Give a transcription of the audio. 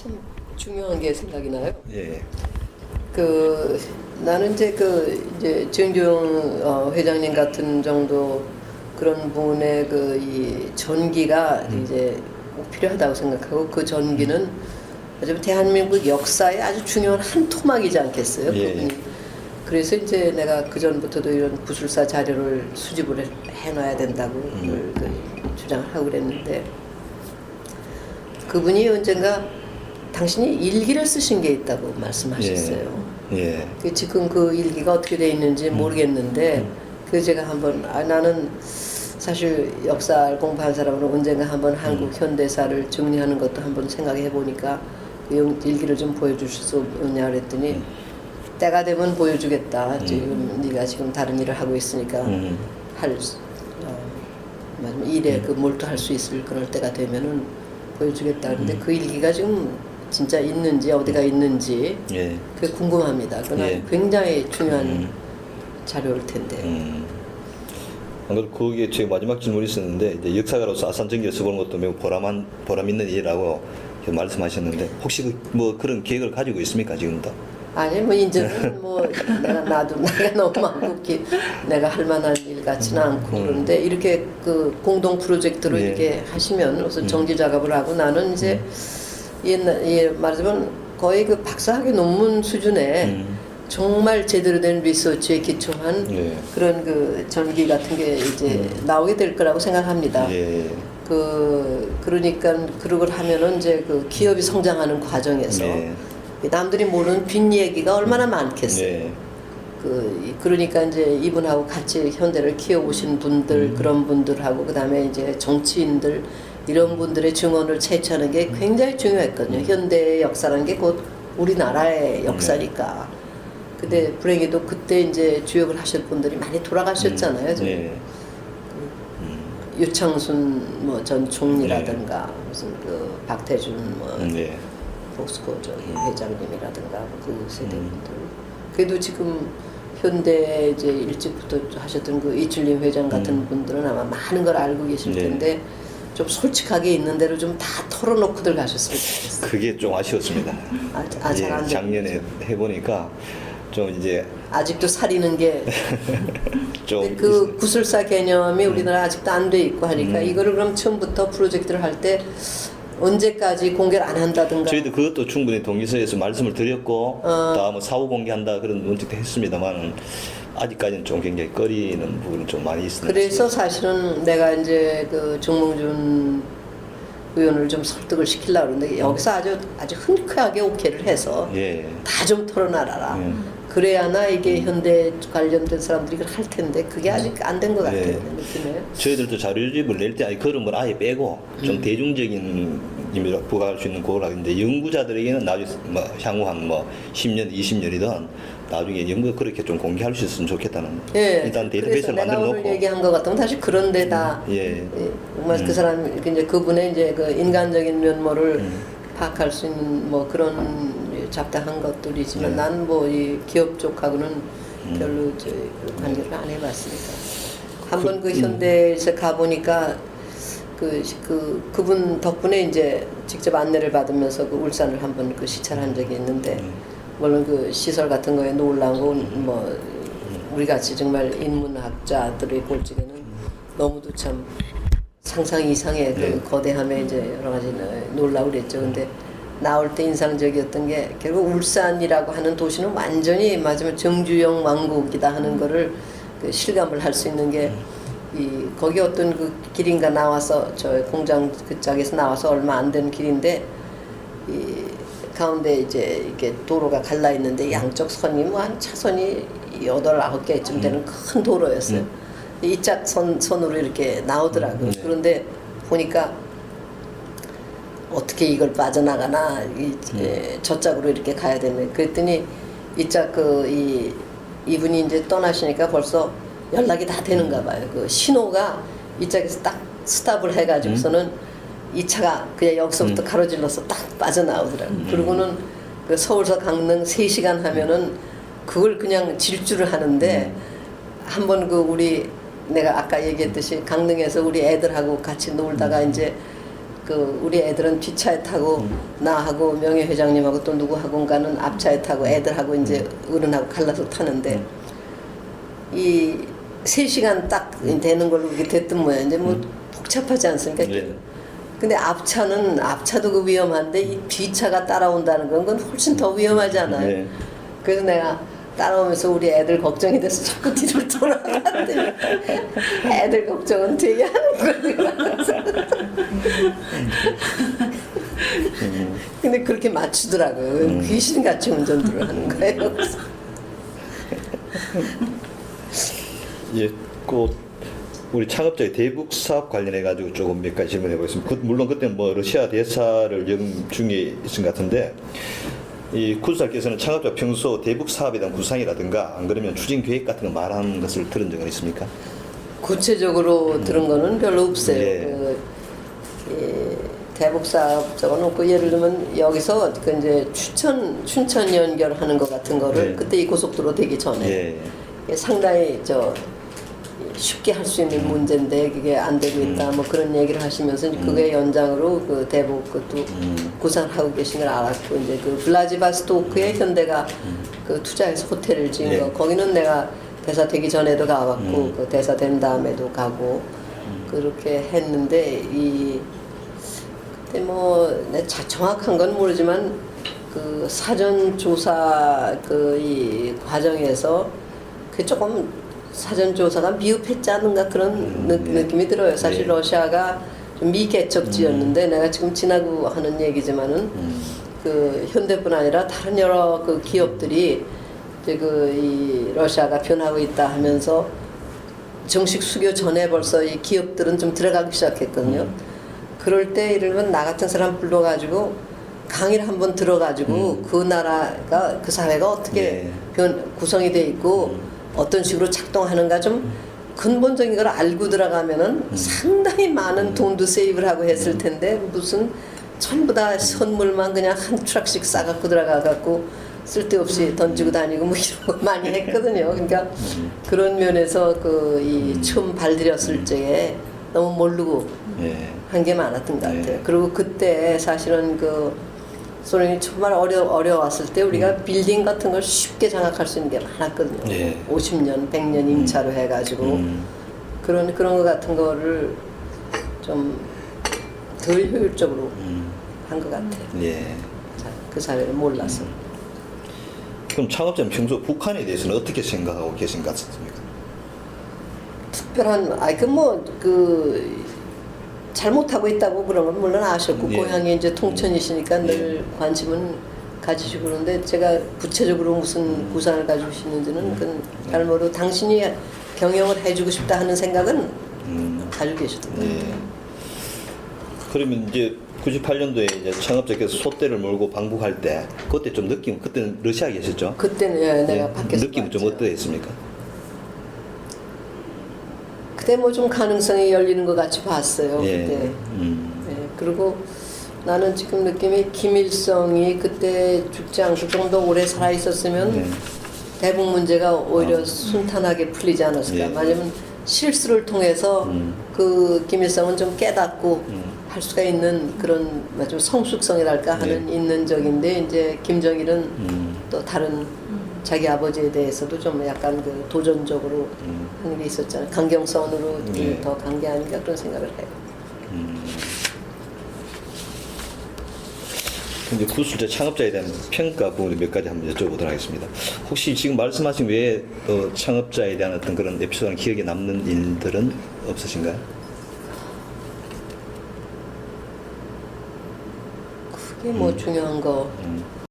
참 중요한 게 생각이 나요. 예. 나는 이제 정주영 회장님 같은 정도 그런 분의 이 전기가 이제 꼭 필요하다고 생각하고, 그 전기는 아주 대한민국 역사에 아주 중요한 한 토막이지 않겠어요, 예. 그분이. 그래서 이제 내가 그 전부터도 이런 구술사 자료를 수집을 해놔야 된다고 주장을 하고 그랬는데, 그분이 언젠가 당신이 일기를 쓰신 게 있다고 말씀하셨어요. 예. 지금 그 일기가 어떻게 돼 있는지 모르겠는데, 제가 한번 나는 사실 역사 공부한 사람으로 언젠가 한번 한국 현대사를 정리하는 것도 한번 생각해 보니까 그 일기를 좀 보여줄 수 없냐 그랬더니, 때가 되면 보여주겠다. 지금 네가 지금 다른 일을 하고 있으니까 맞으면 일에 몰두할 수 있을 그럴 때가 되면은 보여주겠다. 근데 그 일기가 지금 진짜 있는지 어디가 있는지 예. 그게 궁금합니다. 그건 예. 굉장히 중요한 자료일 텐데. 안 그래도 거기에 제 마지막 질문이 있었는데, 이제 역사가로서 아산전기를 써보는 것도 매우 보람 있는 일이라고 말씀하셨는데, 혹시 그런 계획을 가지고 있습니까, 지금도? 아니 이제는 내가 너무 많고 내가 할 만한 일 같지는 않고 그런데, 이렇게 공동 프로젝트로 예. 이렇게 하시면 우선 정지 작업을 하고, 나는 이제 말하자면 거의 박사학위 논문 수준의 정말 제대로 된 리서치에 기초한 예. 그런 전기 같은 게 이제 나오게 될 거라고 생각합니다. 예. 그러니까 그걸 하면은 이제 기업이 성장하는 과정에서 예. 남들이 모르는 뒷얘기가 얼마나 많겠어요. 예. 그러니까 이제 이분하고 같이 현대를 키워보신 분들, 그런 분들하고 그다음에 이제 정치인들, 이런 분들의 증언을 채취하는 게 굉장히 중요했거든요. 현대의 역사라는 게 곧 우리나라의 역사니까. 근데 불행히도 그때 이제 주역을 하실 분들이 많이 돌아가셨잖아요. 예. 유창순 전 총리라든가 무슨 박태준 예. 포스코 회장님이라든가 그 세대분들. 그래도 지금 현대 이제 일찍부터 하셨던 이춘림 회장 같은 분들은 아마 많은 걸 알고 계실 텐데, 좀 솔직하게 있는 대로 좀 다 털어놓고들 가셨으면 좋겠어요. 그게 좀 아쉬웠습니다. 잘 안 작년에 해보니까 좀 이제 아직도 사리는 게 좀 구술사 개념이 우리나라 아직도 안 돼 있고 하니까, 이거를 그럼 처음부터 프로젝트를 할 때 언제까지 공개를 안 한다든가. 저희도 그것도 충분히 동의서에서 말씀을 드렸고, 다음은 사후 공개한다 그런 원칙도 했습니다만, 아직까지는 좀 굉장히 꺼리는 부분이 좀 많이 있습니다. 그래서 사실은 내가 이제 정몽준 의원을 좀 설득을 시키려고 그러는데, 여기서 아주 흔쾌하게 오케이를 해서 예. 다 좀 털어놔라. 그래야나 이게 현대 관련된 사람들이 이걸 할 텐데, 그게 아직 안 된 것 같아요. 느낌에. 저희들도 자료집을 낼 때 그런 걸 아예 빼고 좀 대중적인 의미로 부과할 수 있는 그걸 하는데, 연구자들에게는 나중에 향후 한 10년, 20년이든 나중에 연구 그렇게 좀 공개할 수 있으면 좋겠다는. 예. 일단 데이터베이스를 내가 만들어 오늘 놓고. 얘기한 것 같으면 사실 그런 데다 정말 그 사람 이제 그분의 이제 인간적인 면모를 파악할 수 있는 그런 잡다한 것들이지만, 난 이 기업 쪽하고는 별로 관계를 안 해봤으니까. 한번 현대에서 가보니까 그분 덕분에 이제 직접 안내를 받으면서 울산을 한번 시찰을 한 적이 있는데, 물론 시설 같은 거에 놀라고 우리 같이 정말 인문학자들의 골직에는 너무도 참 상상 이상의 거대함에 이제 여러 가지 놀라고 그랬죠. 근데 나올 때 인상적이었던 게, 결국 울산이라고 하는 도시는 완전히 맞으면 정주영 왕국이다 하는 거를 실감을 할 수 있는 게, 거기 어떤 길인가 나와서 저 공장 그 짝에서 나와서 얼마 안 된 길인데, 가운데 이제 이렇게 도로가 갈라 있는데 양쪽 선이 한 차선이 8, 9개쯤 되는 큰 도로였어요. 이짝 선으로 이렇게 나오더라고요. 그런데 보니까 어떻게 이걸 빠져나가나, 저짝으로 이렇게 가야 되네. 그랬더니 이짝 이분이 이제 떠나시니까 벌써 연락이 다 되는가 봐요. 신호가 이짝에서 딱 스탑을 해가지고서는 이 차가 그냥 여기서부터 가로질러서 딱 빠져나오더라고요. 그리고는 서울서 강릉 3시간 하면은 그걸 그냥 질주를 하는데, 한번 내가 아까 얘기했듯이 강릉에서 우리 애들하고 같이 놀다가 이제 그 우리 애들은 뒷차에 타고 나하고 명예 회장님하고 또 누구하고인가는 앞차에 타고 애들하고 이제 어른하고 갈라서 타는데 이 3시간 딱 되는 걸로 그렇게 됐던 모양. 이제 뭐 복잡하지 않습니까? 네. 근데 앞차도 그 위험한데 이 뒤차가 따라온다는 건 그건 훨씬 더 위험하잖아요. 네. 그래서 내가 따라오면서 우리 애들 걱정이 돼서 자꾸 뒤를 돌아갔더니 애들 걱정은 되게 하는 거예요. 근데 그렇게 맞추더라고요. 귀신같이 운전들을 하는 거예요. 예, 그 우리 창업자의 대북 사업 관련해 가지고 조금 몇 가지 질문해 보겠습니다. 물론 그때 뭐 러시아 대사를 영 중에 있은 것 같은데 이 쿠스사께서는 창업자 평소 대북 사업에 대한 구상이라든가 안 그러면 추진 계획 같은 거 말하는 것을 들은 적은 있습니까? 구체적으로 들은 거는 별로 없어요. 예. 대북 사업 적어놓고 예를 들면 여기서 그 이제 춘천 연결하는 것 같은 거를 네. 그때 이 고속도로 되기 전에 예. 상당히 쉽게 할 수 있는 문제인데 그게 안 되고 있다 뭐 그런 얘기를 하시면서 그게 연장으로 그 대북 그것도 구상하고 계신 걸 알았고 이제 그 블라디바스토크에 현대가 그 투자해서 호텔을 지은 네. 거 거기는 내가 대사 되기 전에도 가봤고 그 대사 된 다음에도 가고 그렇게 했는데 그때 정확한 건 모르지만 그 사전 조사 이 과정에서 그 조금 사전 조사가 미흡했지 않은가 그런 느낌이 들어요. 사실 네. 러시아가 좀 미개척지였는데 내가 지금 지나고 하는 얘기지만은 그 현대뿐 아니라 다른 여러 그 기업들이 이제 이 러시아가 변하고 있다 하면서 정식 수교 전에 벌써 이 기업들은 좀 들어가기 시작했거든요. 그럴 때 예를 들면 나 같은 사람 불러가지고 강의를 한번 들어가지고 그 나라가 그 사회가 어떻게 구성이 돼 있고 어떤 식으로 작동하는가 좀 근본적인 걸 알고 들어가면은 상당히 많은 돈도 세이브를 하고 했을 텐데 무슨 전부 다 선물만 그냥 한 트럭씩 싸갖고 들어가갖고 쓸데없이 던지고 다니고 뭐 이런 거 많이 했거든요. 그러니까 그런 면에서 처음 발들였을 적에 너무 모르고 한 게 많았던 것 같아요. 그리고 그때 사실은 소련이 정말 어려웠을 때 우리가 빌딩 같은 걸 쉽게 장악할 수 있는 게 많았거든요. 50년, 100년 임차로 해가지고 그런 거 같은 거를 좀 덜 효율적으로 한 것 같아요. 그 사회를 몰라서. 그럼 창업자는 평소 북한에 대해서는 어떻게 생각하고 계신 것 같습니까? 특별한 잘못하고 있다고 그런 건 물론 아셨고 고향이 이제 통천이시니까 늘 관심은 가지시고 그러는데 제가 구체적으로 무슨 구상을 가지시는지는 그건 잘 모르고 당신이 경영을 해주고 싶다 하는 생각은 가지고 계시던데. 그러면 이제 98년도에 이제 창업자께서 소떼를 몰고 방북할 때 그때 좀 그때는 러시아에 계셨죠? 그때는 내가 밖에서 느낌은 좀 어떠했습니까? 그때 뭐 좀 가능성이 열리는 것 같이 봤어요. 그때. 그리고 나는 지금 느낌이 김일성이 그때 죽지 않고 좀 더 오래 살아 있었으면 대북 문제가 오히려 순탄하게 풀리지 않았을까. 왜냐면 실수를 통해서 그 김일성은 좀 깨닫고 할 수가 있는 그런 좀 성숙성이랄까 하는 있는 적인데 이제 김정일은 또 다른 자기 아버지에 대해서도 좀 약간 도전적으로 하는 게 있었잖아요. 강경선으로 더 간 게 아닌가 그런 생각을 해요. 이제 구술자 창업자에 대한 평가 부분을 몇 가지 한번 여쭤보도록 하겠습니다. 혹시 지금 말씀하신 외에 창업자에 대한 어떤 그런 에피소드나 기억에 남는 일들은 없으신가요? 그게 뭐 중요한 거